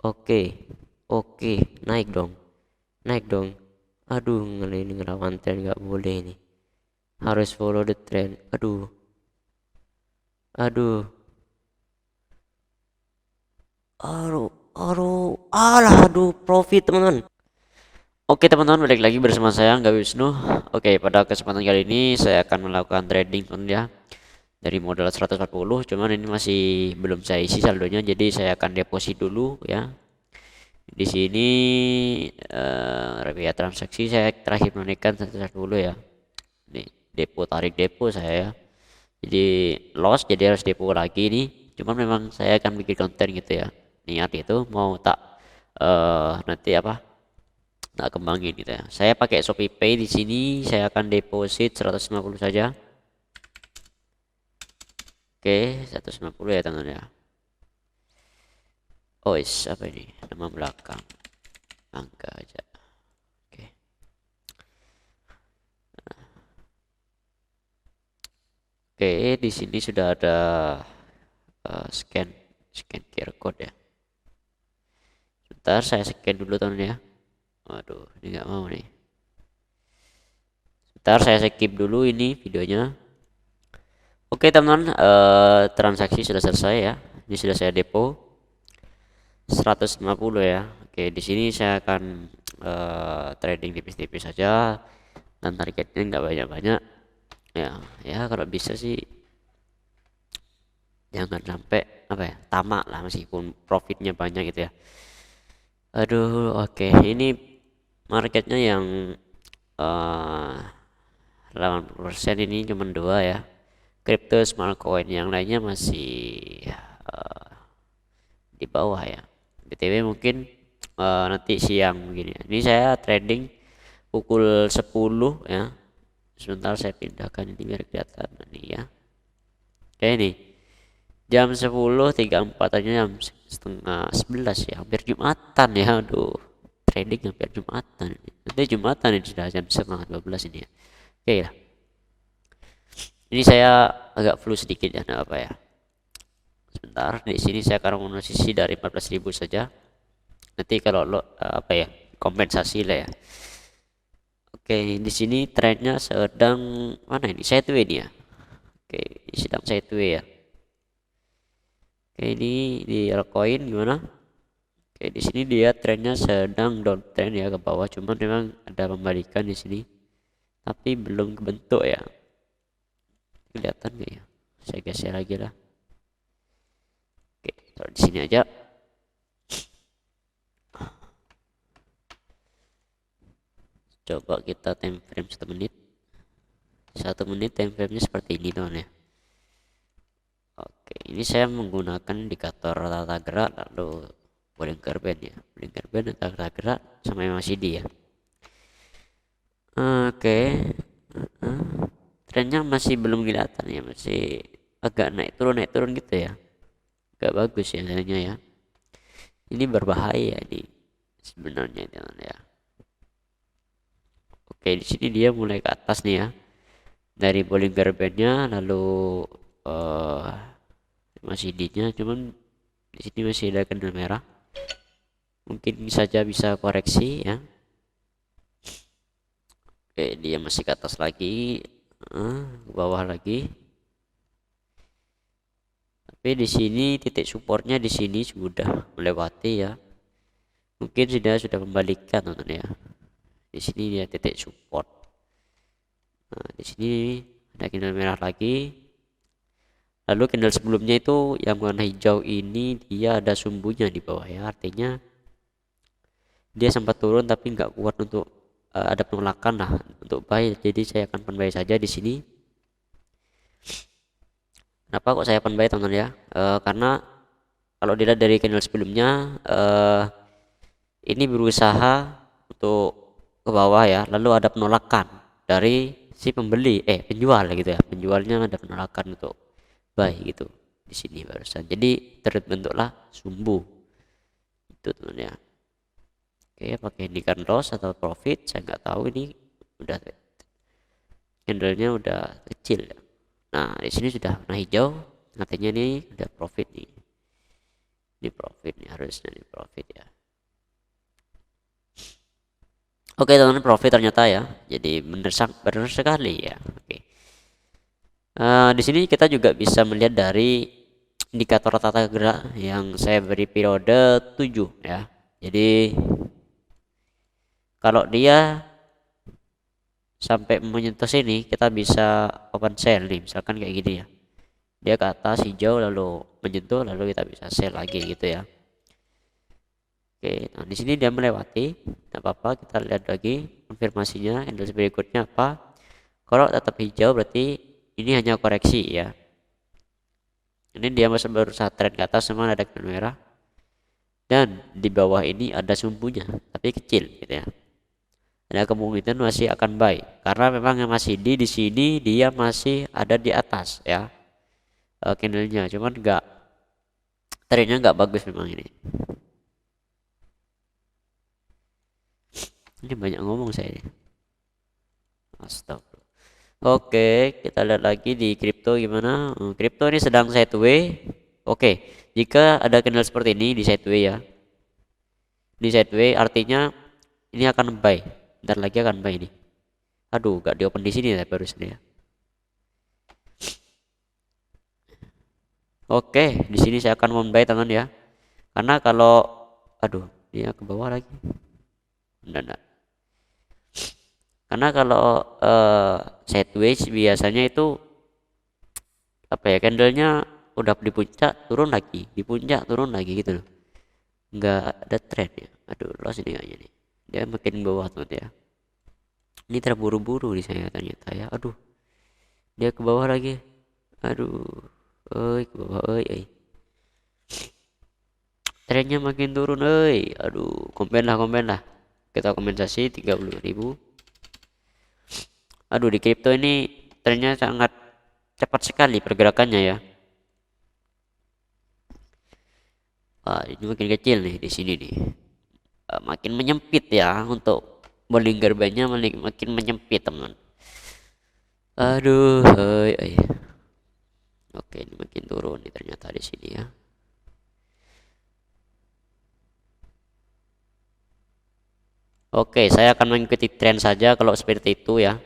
Oke, oke, naik dong, naik dong. Aduh, ini ngelawan tren nggak boleh nih. Harus follow the trend. Aduh, aduh, aduh, aduh, alah, aduh, profit teman-teman. Oke teman-teman, balik lagi bersama saya Angga Wisnu. Oke, pada kesempatan kali ini saya akan melakukan trading teman ya, dari modal 140. Cuman ini masih belum saya isi saldonya, jadi saya akan deposit dulu ya. Di sini rupiah transaksi saya terakhir menaikkan 140 ya. Nih, depo tarik depo saya ya. Jadi loss, jadi harus depo lagi nih. Cuman memang saya akan bikin konten gitu ya. Niat itu mau tak nanti apa? Tak kembangin gitu ya. Saya pakai Shopee Pay di sini, saya akan deposit 150 saja. Oke, 150 ya teman-teman ya. Oh, apa ini? Nama belakang. Angka aja. Oke. Oke, di sini sudah ada scan QR code ya. Sebentar saya scan dulu teman ya. Waduh, ini nggak mau nih. Sebentar saya skip dulu ini videonya. Oke teman-teman, transaksi sudah selesai ya. Ini sudah saya depo 150 ya. Oke, di sini saya akan trading tipis-tipis saja dan targetnya nggak banyak-banyak. Ya, ya kalau bisa sih jangan sampai apa ya, tamak lah meskipun profitnya banyak gitu ya. Aduh, oke, ini marketnya yang eh 80% ini cuma dua ya. Crypto smart coin, yang lainnya masih eh, di bawah ya. BTW mungkin nanti siang begini. Ini saya trading pukul 10 ya. Sebentar saya pindahkan ini biar kelihatan ini ya. Oke ini jam 10.34 aja, jam setengah 11 ya, hampir Jumatan ya. Aduh, trading hampir Jumatan. Nanti Jumatan ini sudah jam setengah 12 ini ya. Oke lah. Ini saya agak flu sedikit ya, enggak apa ya. Sebentar, di sini saya akan mengunci dari 14.000 saja. Nanti kalau lo apa ya, kompensasi lah ya. Oke, di sini trennya sedang mana ini? Sideways nih ya. Oke, sedang sideways ya. Oke, ini di altcoin gimana? Oke, di sini dia trennya sedang downtrend ya ke bawah, cuman memang ada pembalikan di sini. Tapi belum kebentuk ya. Kelihatan nggak ya? Saya geser lagi lah. Oke, taruh di sini aja. Coba kita time frame 1 menit. 1 menit time frame-nya seperti ini teman ya. Oke, ini saya menggunakan indikator tata gerak lalu Bollinger Band ya. Bollinger Band, tata gerak sama MACD ya. Oke, trennya masih belum kelihatan ya, masih agak naik turun gitu ya. Gak bagus ya trennya ya. Ini berbahaya nih sebenarnya teman ya. Oke, di sini dia mulai ke atas nih ya. Dari Bollinger Band-nya lalu uh, MACD-nya, cuman di sini masih ada candle merah. Mungkin saja bisa koreksi ya. Oke, dia masih ke atas lagi, ke bawah lagi. Tapi di sini titik supportnya di sini sudah melewati ya. Mungkin sudah membalikan teman ya. Di sini dia titik support. Nah, di sini ada candle merah lagi. Lalu candle sebelumnya itu yang warna hijau ini dia ada sumbunya di bawah ya. Artinya dia sempat turun tapi nggak kuat untuk ada penolakan lah untuk buy. Jadi saya akan pen saja di sini. Kenapa kok saya pen teman-teman ya? Karena kalau dilihat dari candle sebelumnya ini berusaha untuk ke bawah ya, lalu ada penolakan dari si pembeli penjual gitu ya. Penjualnya ada penolakan untuk buy gitu di sini barusan. Jadi terbentuklah sumbu itu teman ya. Oke, pakai indikan loss atau profit saya nggak tahu, ini udah candlenya udah kecil ya. Nah, di sini sudah warna hijau, artinya ini udah profit nih. Ini profit nih, harusnya ini profit ya. Oke teman-teman, profit ternyata ya. Jadi benar sekali ya. Oke. Di sini kita juga bisa melihat dari indikator tata gerak yang saya beri periode 7 ya. Jadi kalau dia sampai menyentuh sini, kita bisa open sell nih, misalkan kayak gini ya. Dia ke atas hijau lalu menyentuh, lalu kita bisa sell lagi gitu ya. Oke, nah di sini dia melewati, tidak apa-apa, kita lihat lagi konfirmasinya, candle berikutnya apa. Kalau tetap hijau berarti ini hanya koreksi ya. Ini dia masih berusaha trend ke atas, semua ada candle merah. Dan di bawah ini ada sumbunya, tapi kecil gitu ya. Ada kemungkinan masih akan buy karena memang yang masih di sini dia masih ada di atas ya. Candlenya cuman trendnya nggak bagus memang ini. Ini banyak ngomong saya ini. Astagfirullah. Oke, kita lihat lagi di kripto gimana. Kripto ini sedang sideways. Oke, jika ada candle seperti ini di sideways ya. Di sideways artinya ini akan buy. Bentar lagi akan buy ini. Aduh, gak di open di sini ya barusan ya. Oke, di sini saya akan membuy teman ya. Karena kalau aduh, dia ke bawah lagi. Enggak. Karena kalau sideways biasanya itu apa ya, candlenya udah di puncak turun lagi, di puncak turun lagi gitu loh. Enggak ada trend ya. Aduh, loss ini kayaknya nih. Dia makin bawah tuh ya. Ini terburu-buru di saya ternyata ya. Aduh. Dia ke bawah lagi. Aduh. Ke bawah oi. Trennya makin turun aduh, komen lah. Kita kompensasi 30.000. Aduh, di kripto ini trennya sangat cepat sekali pergerakannya ya. Ini makin kecil nih di sini nih. Makin menyempit ya untuk Bollinger Bandnya makin menyempit teman. Aduh, oke, ini makin turun nih ternyata di sini ya. Oke, saya akan mengikuti tren saja kalau seperti itu ya.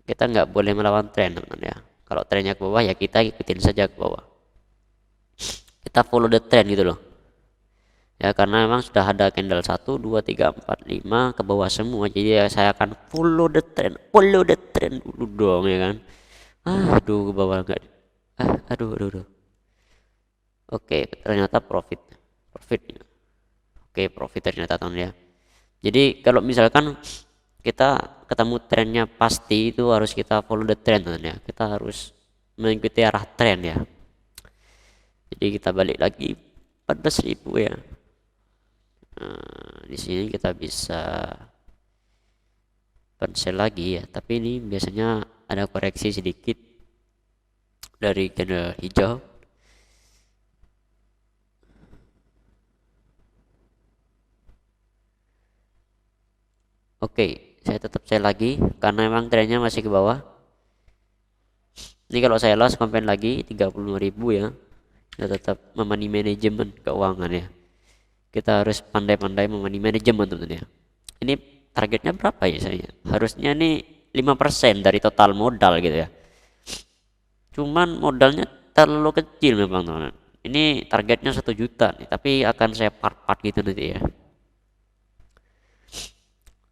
Kita nggak boleh melawan tren teman ya. Kalau trennya ke bawah ya kita ikutin saja ke bawah. Kita follow the trend gitu loh. Ya karena memang sudah ada candle 1, 2, 3, 4, 5 ke bawah semua. Jadi ya saya akan follow the trend dulu dong ya kan. Aduh, ke bawah enggak. Aduh. Oke, ternyata profit. Oke, profit ternyata teman ya. Jadi kalau misalkan kita ketemu trennya pasti itu harus kita follow the trend teman ya. Kita harus mengikuti arah tren ya. Jadi kita balik lagi 14.000 ya. Di sini kita bisa cancel lagi ya, tapi ini biasanya ada koreksi sedikit dari candle hijau. Oke, saya tetap sell lagi karena memang trennya masih ke bawah. Ini kalau saya loss campaign lagi 35.000 ya. Kita tetap memoney manajemen keuangan ya. Kita harus pandai-pandai memoney manajemen teman-teman ya. Ini targetnya berapa ya saya? Harusnya nih 5% dari total modal gitu ya. Cuman modalnya terlalu kecil memang teman-teman. Ini targetnya 1 juta nih, tapi akan saya part-part gitu nanti ya.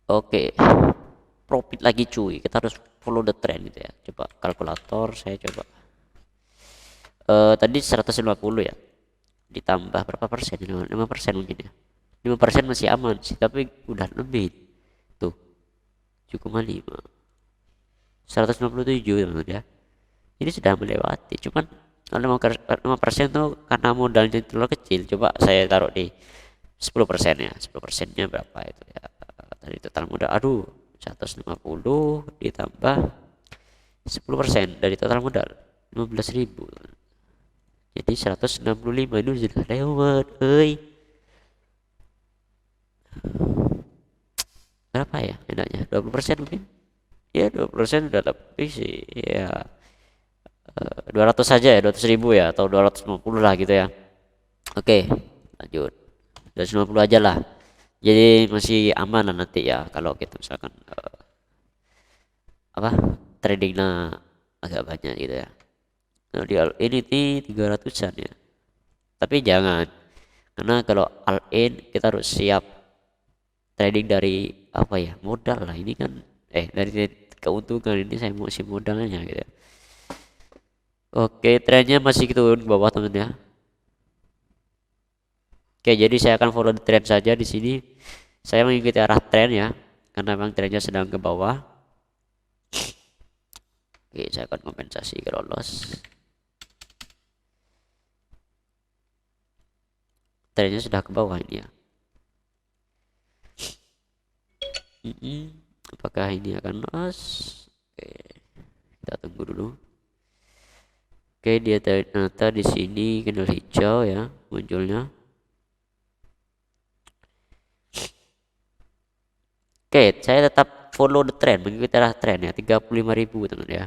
Oke, profit lagi cuy. Kita harus follow the trend gitu ya. Coba kalkulator saya coba. Tadi 150 ya. Ditambah berapa persen? 5% mungkin ya. 5% masih aman sih, tapi udah lebih. Tuh. 7,5. 157 teman ya. Ini sudah melewati. Cuman 5% tuh karena modalnya terlalu kecil. Coba saya taruh di 10% ya. 10%-nya berapa itu ya? Dari total modal, 150 ditambah 10% dari total modal 15.000, jadi 165. Ini sudah lewat berapa ya enaknya, 20% mungkin ya, 20% udah lebih sih ya. 200 saja ya, 200.000 ya, atau 250 lah gitu ya. Oke, lanjut. 250 aja lah. Jadi masih aman lah nanti ya kalau kita misalkan apa tradingnya agak banyak gitu ya. Nah, di all in ini 300-an ya. Tapi jangan, karena kalau all in kita harus siap trading dari apa ya, modal lah ini kan, dari keuntungan ini saya mau si modalnya gitu ya. Oke, trennya masih turun ke bawah teman ya. Oke, jadi saya akan follow the trend saja di sini. Saya mengikuti arah tren ya, karena memang trennya sedang ke bawah. Oke, saya akan kompensasi kalau loss. Trennya sudah ke bawah ini ya. Apakah ini akan loss? Oke, kita tunggu dulu. Oke, dia ternyata di sini candle hijau ya munculnya. Oke, saya tetap follow the trend, mengikuti arah trend ya, 35.000 teman ya.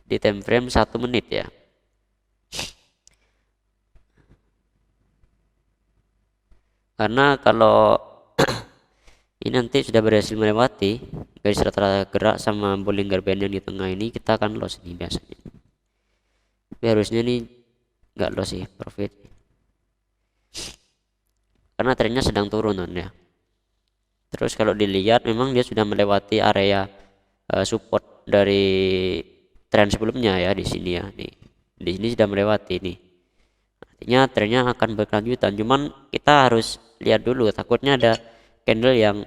Di time frame 1 menit ya. Karena kalau ini nanti sudah berhasil melewati garis rata-rata gerak sama Bollinger Band yang di tengah ini, kita akan loss nih biasanya. Tapi harusnya nih nggak loss sih, profit. Karena trennya sedang turun ya. Terus kalau dilihat memang dia sudah melewati area support dari tren sebelumnya ya di sini ya. Nih. Di sini sudah melewati nih. Artinya trennya akan berkelanjutan. Cuman kita harus lihat dulu, takutnya ada candle yang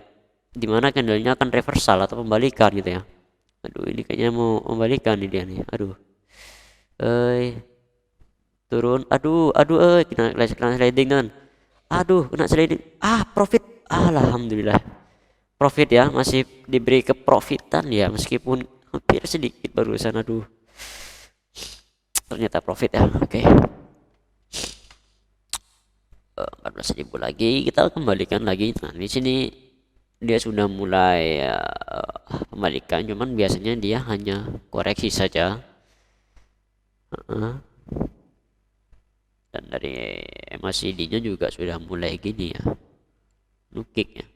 dimana candlenya akan reversal atau pembalikan gitu ya. Aduh, ini kayaknya mau membalikan nih dia nih. Aduh. Turun. Kena sliding kan. Aduh, kena sliding. Profit. Alhamdulillah. Profit ya, masih diberi keprofitan ya, meskipun hampir sedikit barusan. Aduh. Ternyata profit ya. Oke. 14.000 lagi, kita kembalikan lagi. Nah, di sini dia sudah mulai kembalikan, cuman biasanya dia hanya koreksi saja. Dan dari MACD-nya juga sudah mulai gini ya, nukik ya.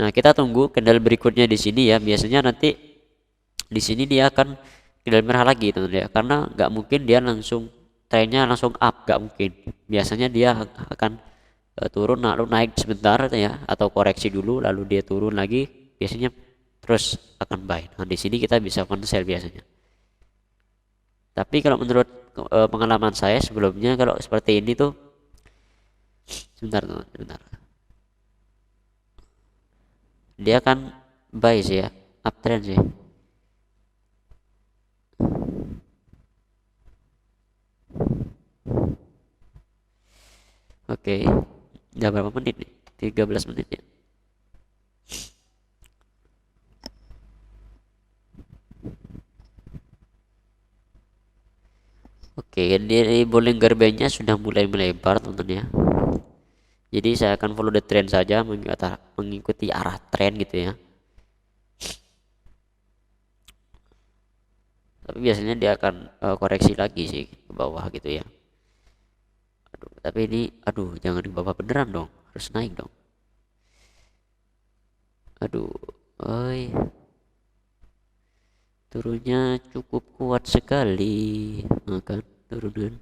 Nah, kita tunggu candle berikutnya di sini ya. Biasanya nanti di sini dia akan candle merah lagi teman ya, karena nggak mungkin dia langsung trennya langsung up, nggak mungkin. Biasanya dia akan turun lalu naik sebentar ya, atau koreksi dulu lalu dia turun lagi, biasanya terus akan buy. Nah, di sini kita bisa cancel biasanya. Tapi kalau menurut pengalaman saya sebelumnya, kalau seperti ini tuh, sebentar, dia akan buy sih ya, uptrend sih. Oke, udah berapa menit nih? 13 menit ya. Oke, dari Bollinger Band-nya sudah mulai melebar teman-teman ya. Jadi saya akan follow the trend saja, mengikuti arah tren gitu ya. Tapi biasanya dia akan koreksi lagi sih ke bawah gitu ya. Tapi ini jangan di bawah beneran dong, harus naik dong. Oi, turunnya cukup kuat sekali, makan turunan.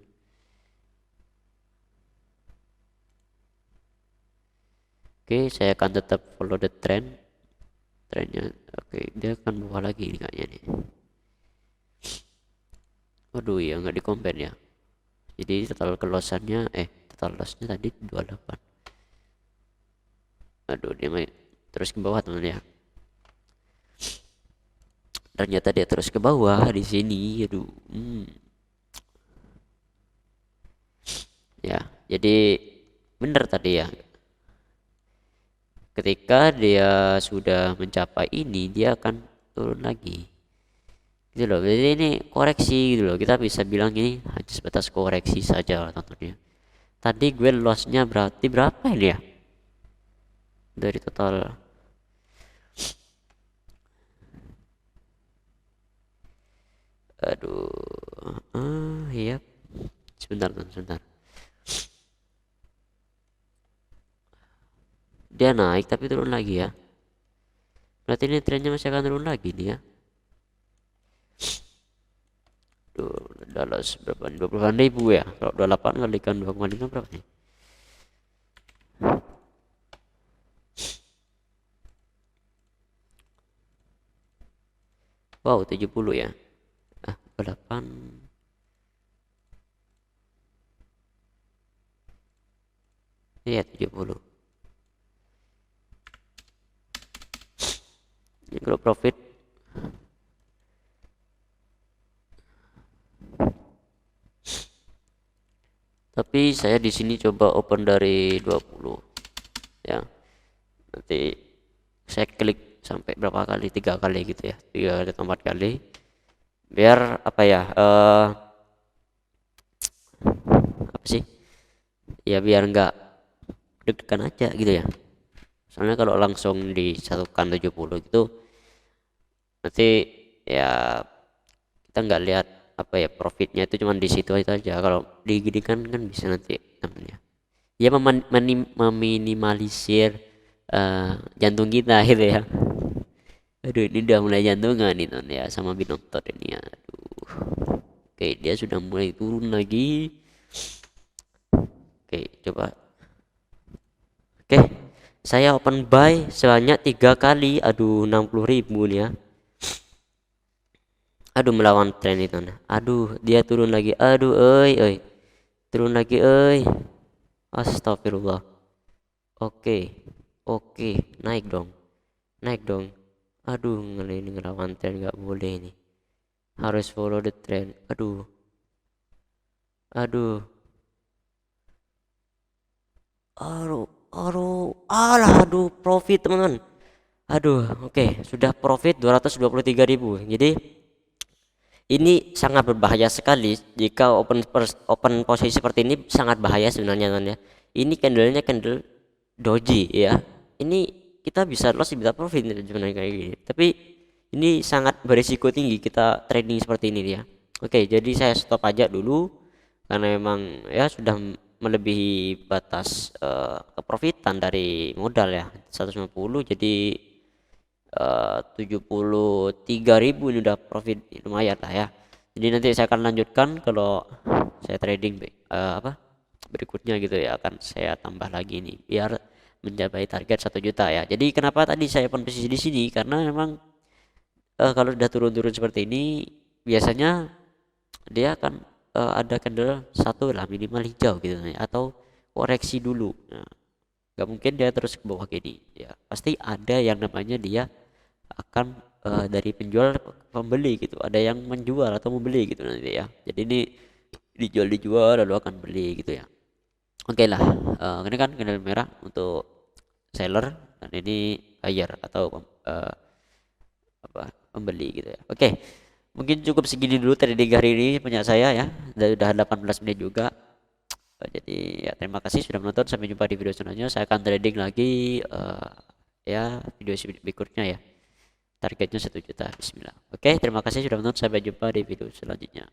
Oke, saya akan tetap follow the trend. Trennya, oke, dia akan bawah lagi nih kayaknya nih. Ya nggak di compare ya. Jadi total lossnya tadi 28. Dia main terus ke bawah teman ya. Ternyata dia terus ke bawah di sini. Ya, jadi benar tadi ya. Ketika dia sudah mencapai ini, dia akan turun lagi. Gitu loh. Jadi ini koreksi gitu loh. Kita bisa bilang ini hanya sebatas koreksi saja tentunya. Tadi gue lossnya berarti berapa ini ya? Dari total Aduh, iya, sebentar sebentar. Dia naik tapi turun lagi ya. Berarti ini trennya masih akan turun lagi nih ya. Duh, Dallas berapa nih? 20-an ribu ya. Kalau 28 kalikan 2,5 berapa nih? Wow, 70 ya. 28. Iya, 70. Ini kalau profit, tapi saya di sini coba open dari 20 ya. Nanti saya klik sampai berapa kali? 3 kali gitu ya. 3 kali atau 4 kali. Biar apa ya? Apa sih? Ya biar nggak deg-degan aja gitu ya. Soalnya kalau langsung disatukan 70 gitu nanti ya kita nggak lihat apa ya profitnya itu cuma di situ aja. Kalau digini kan bisa nanti namanya ya meminimalisir jantung kita gitu ya. Aduh, ini udah mulai jantungan nih Ton ya sama binontot ini ya. Aduh. Oke, dia sudah mulai turun lagi. Oke, coba. Oke, saya open buy sebanyak 3 kali. Aduh, 60.000 nih ya. Aduh, melawan tren itu nah. Aduh, dia turun lagi. Aduh, oi. Turun lagi, oi. Astagfirullah. Oke. Oke, naik dong. Naik dong. Aduh, ini ngelawan tren nggak boleh nih. Harus follow the trend. Aduh. Aduh. Aduh. Aduh. Alah, aduh, profit teman-teman. Aduh, oke, sudah profit 223.000. Jadi ini sangat berbahaya sekali jika open posisi seperti ini, sangat bahaya sebenarnya teman ya. Ini candlenya candle doji ya. Ini kita bisa loss bisa profit sebenarnya kayak gini. Tapi ini sangat berisiko tinggi kita trading seperti ini ya. Oke, jadi saya stop aja dulu karena memang ya sudah melebihi batas keprofitan dari modal ya 150. Jadi 73.000 ini udah profit lumayan lah ya. Jadi nanti saya akan lanjutkan kalau saya trading apa berikutnya gitu ya, akan saya tambah lagi nih biar mencapai target 1 juta ya. Jadi kenapa tadi saya posisi di sini karena memang kalau udah turun-turun seperti ini biasanya dia akan ada candle satu lah minimal hijau gitu ya, atau koreksi dulu. Nah, nggak mungkin dia terus ke bawah gini ya, pasti ada yang namanya dia akan dari penjual ke pembeli gitu, ada yang menjual atau membeli gitu nanti ya. Jadi ini dijual lalu akan beli gitu ya. Oke lah, ini kan candle merah untuk seller dan ini buyer atau apa pembeli gitu ya. Oke, mungkin cukup segini dulu trading hari ini punya saya ya. Dan udah 18 menit juga. Jadi ya terima kasih sudah menonton, sampai jumpa di video selanjutnya. Saya akan trading lagi ya video berikutnya ya. Targetnya 1 juta. Bismillah. Oke, terima kasih sudah menonton, sampai jumpa di video selanjutnya.